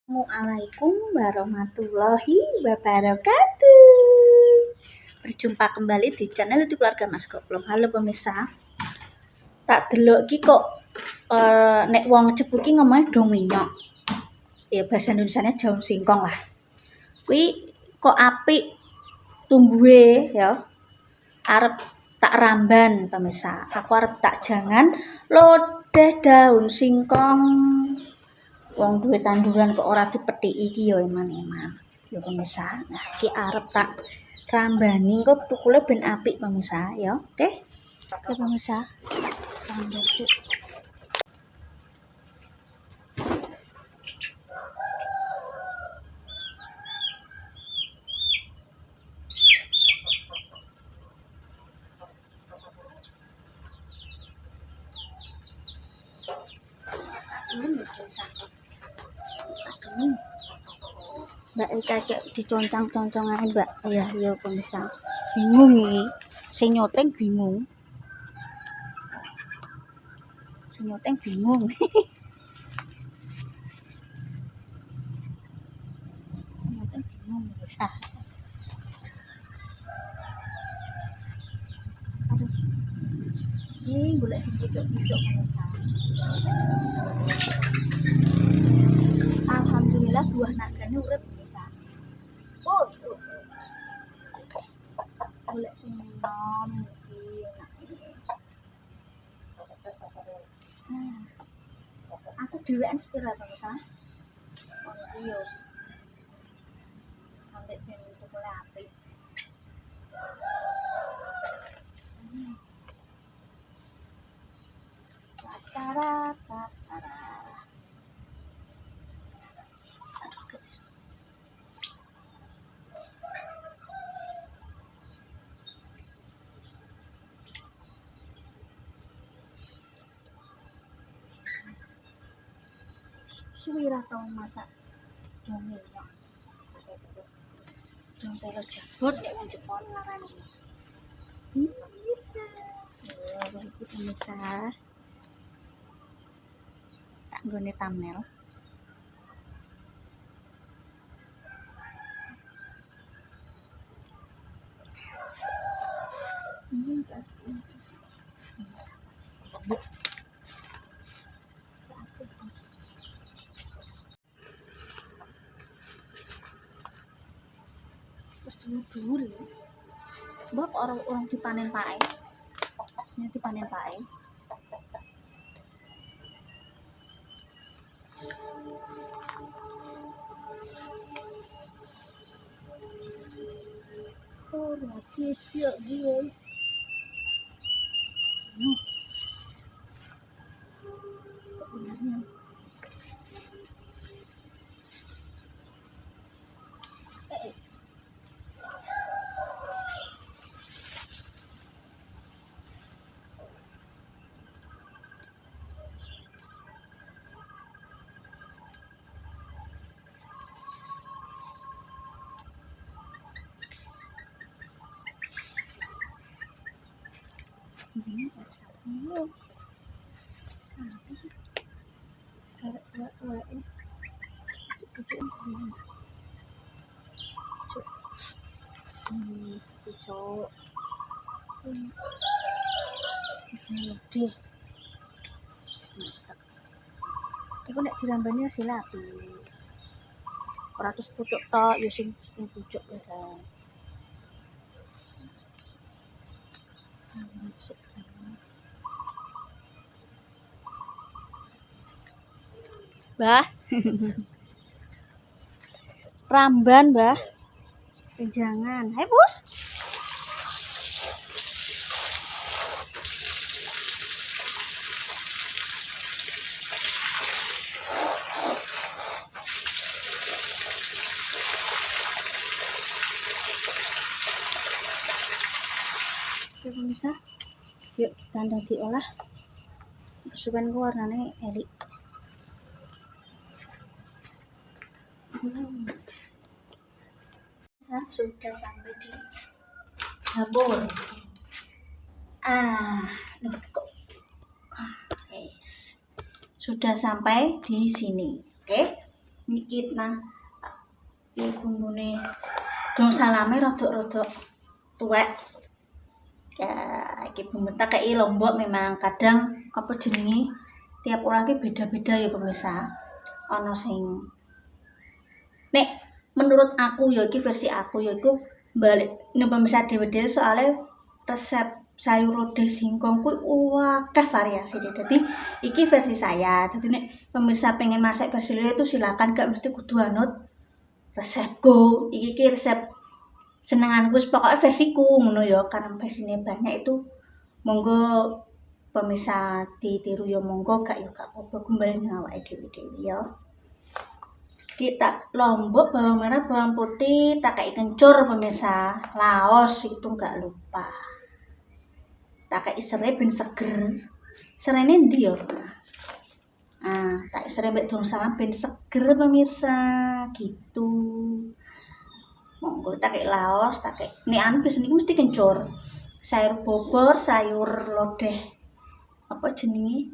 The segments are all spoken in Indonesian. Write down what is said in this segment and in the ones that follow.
Assalamualaikum warahmatullahi wabarakatuh. Berjumpa kembali di channel YouTube Keluarga Mas Goblong. Halo pemirsa. Tak delok iki kok nek wong Cebu ki ngomongnya dong minyok. Ya bahasa Indonesianya daun singkong lah. Kuwi kok apik tumbuhe ya. Arep tak ramban pemirsa. Aku arep tak jangan lodeh daun singkong. Wong duwe tanduran kok ora dipethiki iki ya eman-eman. Ya pemirsa. Nah, iki arep tak rambani kok tukule ben apik pemirsa ya. Oke. Oke pemirsa. Rambut. Mbak kakek diconcang-concang ae Mbak. Ya pemirsa. Bingung iki. Sing nyoteng bingung. Sing nyoteng bingung. Nyoteng bingung pemirsa. Aduh. Ini golek sing pucuk-pucuk pemirsa. Alhamdulillah buah nagane urip pemirsa. Oh, golek sing nom iki aku dhewean sepira pemirsa. Oh iya. Sampai ben tukule apik. Tatara. Aduh guys. Suwira tau masak jomel ya. Jomel jabut ya wong Jepang ngarani. Bisa. Ya, begitu pemirsa. Tak nggone thumbnail. Terus dhuwur ya. Mbok orang dipanen pae. Sini dipanen pae. Oh, lagi siap guys. Ini apa Iku nek dirambani hasil api. Ora terus pucuk tok ya sing pucuk ya. Mbah. Ramban, Mbah. Jangan. Hai, Bos. Oke, pemirsa. Yuk kita diolah. Kesukaan ku warnanya elik. Sudah sampai di dapur. Yes. Sudah sampai di sini. Oke. nyikit nah iki bumbune dong salame rodok-rodok tuwek ya iki bumbu tak kei lombok memang kadang apa jenenge tiap orang ki beda-beda ya pemirsa ana sing nek menurut aku ya iki versi aku ya iku balik nek pemirsa dhewe-dhewe soalnya resep sayur lodeh singkong kuwi akeh variasi deh. Dadi iki versi saya. Dadi nek pemirsa pengen masak versi liya itu silakan gak mesti kudu anut resepku. Iki resep senenganku pokoknya versiku ngono ya. Karena versine banyak itu monggo pemirsa ditiru ya monggo gak ya gak apa-apa kembali nang awake dhewe-dhewe ya. Kita lombok bawang merah bawang putih tak kayak kencur pemirsa laos itu nggak lupa tak kayak serai ben seger serene ndi ya tak serai mbek dong salam ben seger pemirsa gitu monggo tak kayak laos tak kayak nek anu biasanya mesti kencur sayur bobor sayur lodeh apa jenenge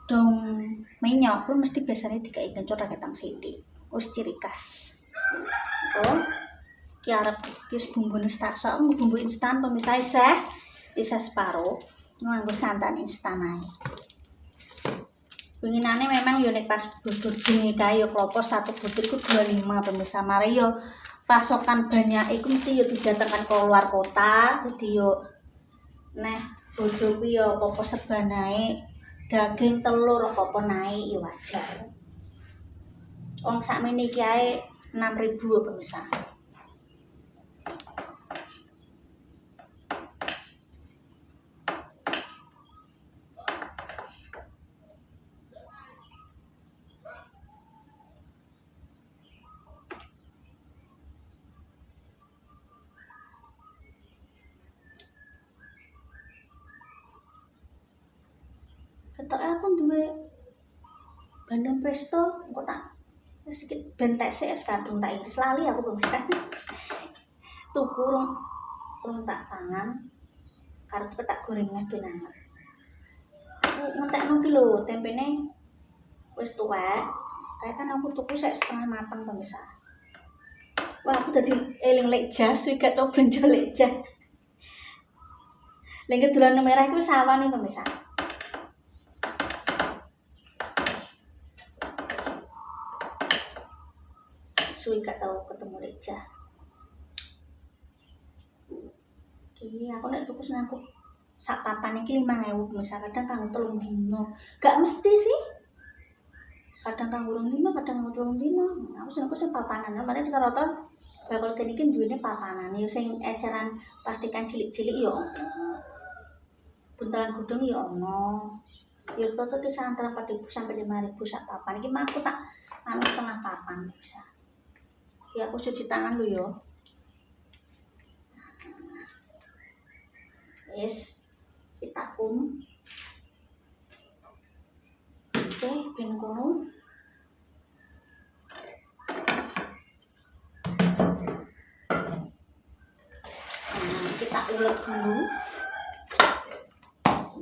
dong minyak pun mesti biasanya dikai kencur ra ketang sithik wis ciri khas oh ki arep wis bumbune tak sok bumbu instan pemirsa isa separuh nganggo santan instan ae winginane memang yo nek pas budur bengi kae yo klopo 1 butir ku 25 pemirsa mari yo pasokan banyak iku mesti yo didatangkan ke luar kota dadi yo neh bodo ku yo apa serba naik daging telur apa naik ya wajar. Wong sakmene iki ae 6.000 pemirsa. Ketok aku duwe Bandeng Presto kok tak sedikit bentek sih kadung tak iris lali aku pemirsa. Tuku rong tak pangan karep tak gorengnya ben anget. Aku ngentekno ki lho tempene wis tuwek. Kayak kan aku tuku sek setengah mateng pemirsa. Wah, aku dadi eling lekjah suwi gak tau belanja lekjah. Lengket dolan merah iku sawah nih pemirsa. Suwi gak tau ketemu lekjah. Iki aku nek tuku senengku sak papan iki 5.000 pemirsa kadang kanggo 3 dino. Gak mesti sih. Kadang kanggo 2 dino, kadang kanggo 3 dino. Aku senengku sing papanan. Mane rata-rata bakul kene iki duwene papanan. Yo sing eceran plastikan cilik-cilik yo buntelan gudung ya ono. Ya toto kisaran antara 4.000 sampai 5.000 sak papan. Iki mah aku tak anu setengah papan bisa. Ya aku cuci tangan dulu ya. Yes, kita Oke, ben kono. Kita ulek dulu.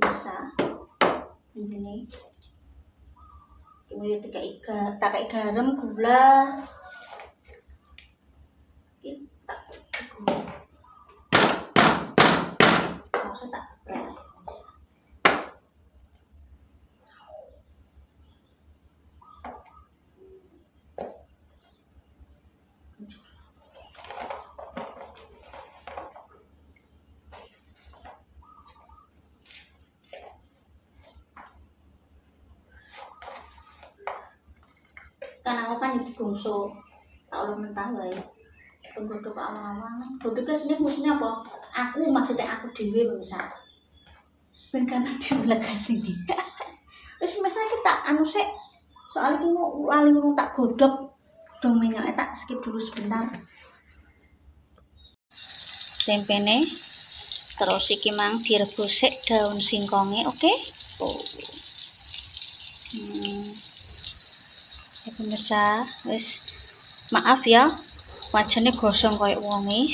Bisa. Ini. Ini tak kayak garam, gula. Kita sausnya tak geprek. Kan aku kan di gongso tak ulang mentah wae penggodok awal-awal godoknya sini maksudnya apa maksudnya aku dewe misal ben karena diulek sini terus misalnya kita anu sih soalnya kita lali ngomong tak godok dong minyaknya tak skip dulu sebentar tempene terus iki mang direbus sik daun singkonge oke? Pemirsa, wis maaf ya, wajahnya gosong kayak wonge.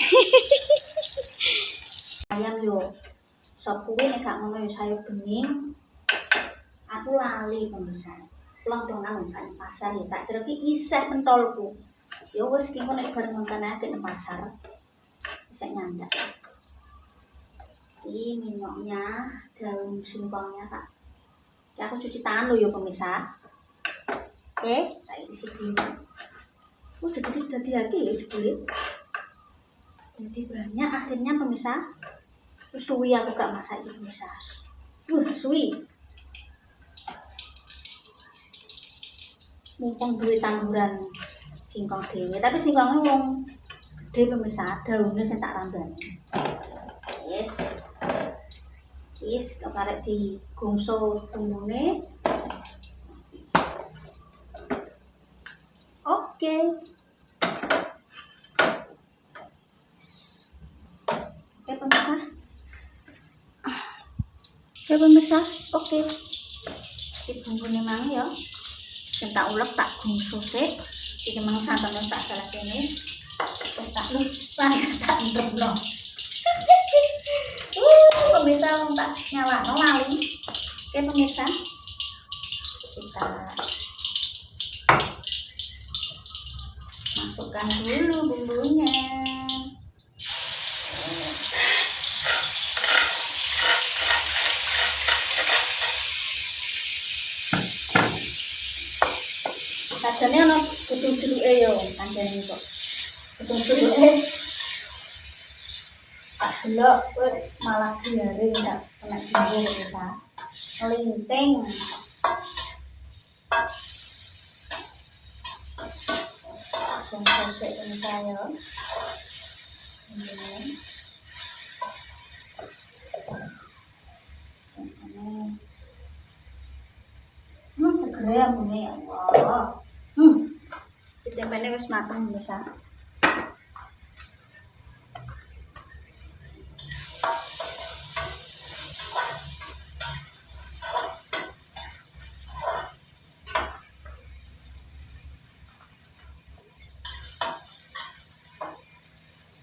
Ayam yo, sop kuwi nek gak ngono yo sayur bening. Aku lali pemirsa. plong-plongan nang pasar ya tak kira ki isih pentolku. Ya wis ki nek bareng mangkane nang pasar. Bisa nyandak. Ini minumnya daun singkongnya tak. Ya aku cuci tangan lo ya pemirsa. Oke, tak di sini. Oh jadi lagi ya kulit. Jadi banyak akhirnya pemirsa. Suwi aku gak masak itu pemirsa. Suwi. Mumpung duit tanduran singkong dewe, tapi singkongnya wong gede pemirsa, daunnya saya tak rambani. Yes, keparek di gongso tumune. Oke. Oke pemirsa. Oke. Di bumbune mang ya. Sing tak ulek tak gongso sik. Iki mang santene tak salah kene. Terus tak lupa tak ndremno. Pemirsa mau tak nyala lali. Oke pemirsa. Kita masukkan dulu bumbunya. Sajane ana butuh jeruke yo kanjane kok. Butuh jeruke. Tak delok kowe malah diare ndak kena jero kita. Melinting. Sosok ini saya. Segera bunyi ya Allah. Ditempelnya wis mateng bisa.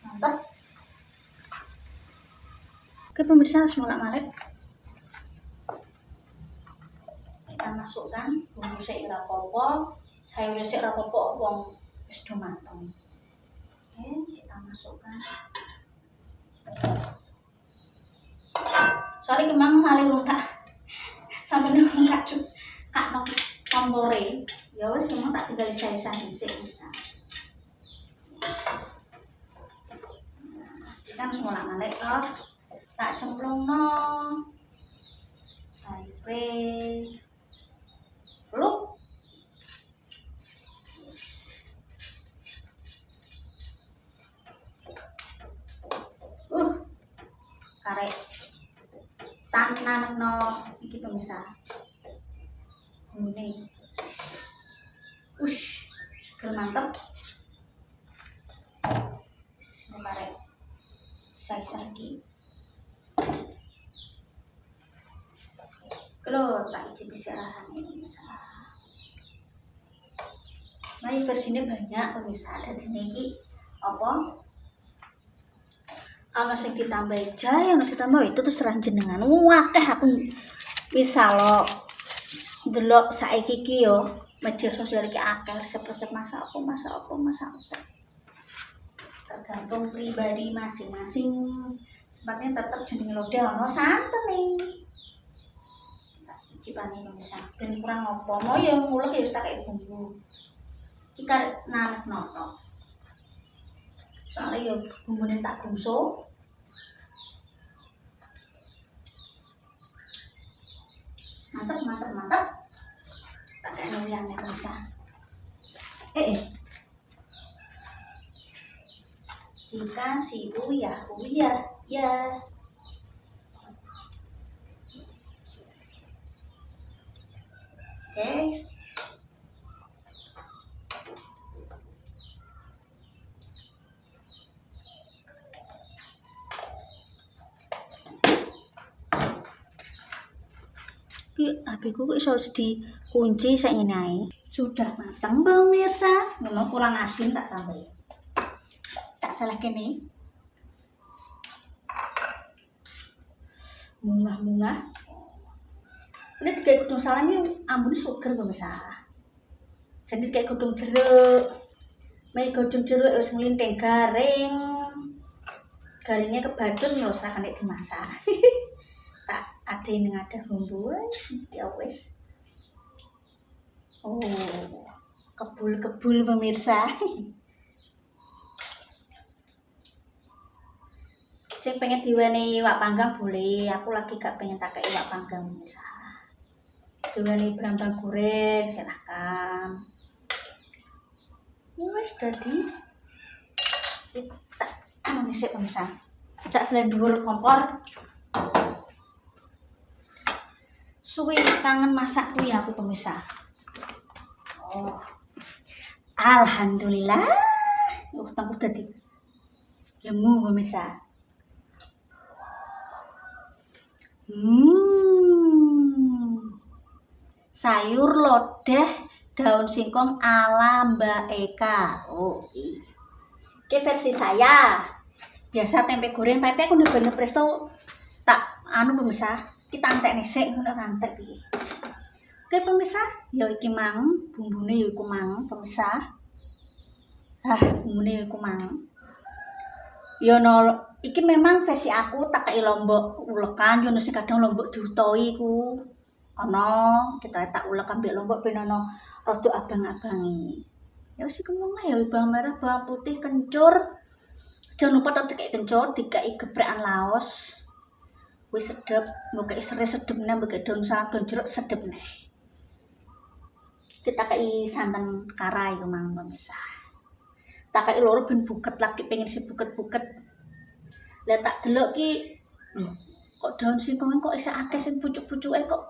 Mantap. Oke pemirsa, harus molak-malik. Kita masukkan bumbu sik ora apa-apa, sayur sik ora apa-apa wong wis do mateng. Oke, kita masukkan. Soalnya kemang malih luntak. Sampene luntak cuk. Kak nang kompore. Ya wis kemang tak tinggal isa-isa dhisik bisa. Kita harus molak-malik toh. Tak cemplungno. Sayure. Peluk. Karek tak nanekno iki pemirsa. Ini. Seger mantep. Karek saya iki. Kalau tak icip bisa rasanya pemirsa. Nah, versinya banyak pemirsa. Ada di sini apa? Ana sing ditambahi jahe, ana sing ditambah itu terserah jenengan. Akeh aku misal ndelok saiki iki yo media sosial iki akeh resep-resep masak apa. Tergantung pribadi masing-masing. Sebabnya tetap jenenge lodeh ana santen nih. Tak cipane pemirsa. Ben kurang apa mau ya ngulek ya wis tak kaya bumbu. Iki karek nanekno tok. Soalnya ya bumbune tak gongso. Mantap. Tak kayak yang bisa. Dikasih uyah ya. Oke. HP-ku kok iso dikunci sak ngene ae. Sudah matang pemirsa. Memang kurang asin tak tambahin. Tak salah kene. Munggah. Ini kayak godhong salam ini ambune suger pemirsa. Jadi kayak godhong jeruk. Mai godhong jeruk wis nglinting garing. Garingnya kebadun lho sak nek dimasak. Tak ade ning ada bumbu ya wis. Oh, kebul-kebul pemirsa. Cek pengen diwenehi iwak panggang boleh, aku lagi gak pengen tak kayak iwak panggang pemirsa. Diwenehi brambang goreng silahkan. Wes dadi tak ngisik pemirsa. Jak selain dhuwur kompor. Suwi kangen masak kuwi aku pemirsa. Oh. Alhamdulillah. Utangku dadi lemu pemirsa. Sayur lodeh daun singkong ala Mbak Eka. Oh, ini versi saya. Biasa tempe goreng, tapi aku bener-bener presto tak anu pemirsa. Kita antek nesek ngono rantek iki. Oke pemirsa, ya iki mang bumbune ya iku mang pemirsa. Bumbune ya iku mang. Ya no, iki memang versi aku tak kei lombok ulekan, yo sing kadang lombok diutoi iku. Ana kita tak ulek ambek lombok ben ana rada abang-abangi. Ya wis iku ngono ya bawang merah, bawang putih, kencur. Jangan lupa tak kayak kencur, dikai geprekan laos. Wis sedep, mbok serai sedep neh, mbok daun salam daun jeruk sedep neh. Kita kai santan kara iku mang pemirsa. Tak kayak loro ben buket lagi pengen si buket-buket. Lah tak delok ki kok daun singkong kok isa akeh sing pucuk-pucuke kok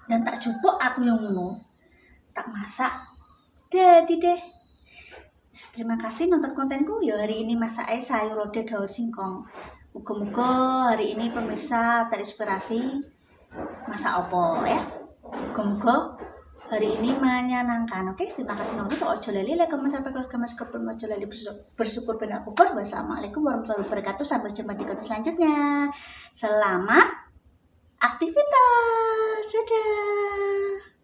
dan tak jupuk aku yang ngono. Tak masak. Dadi deh. Terima kasih nonton kontenku ya hari ini masak sayur lodeh daun singkong. Moga-moga hari ini pemirsa terinspirasi masak opo ya. Moga-moga hari ini menyenangkan. Oke, terima kasih nonton. Ojo lali like, comment, sampai keluarga mas kepul ojo lali bersyukur ben aku. Wassalamualaikum warahmatullahi wabarakatuh. Sampai jumpa di konten selanjutnya. Selamat aktivitas. Dadah.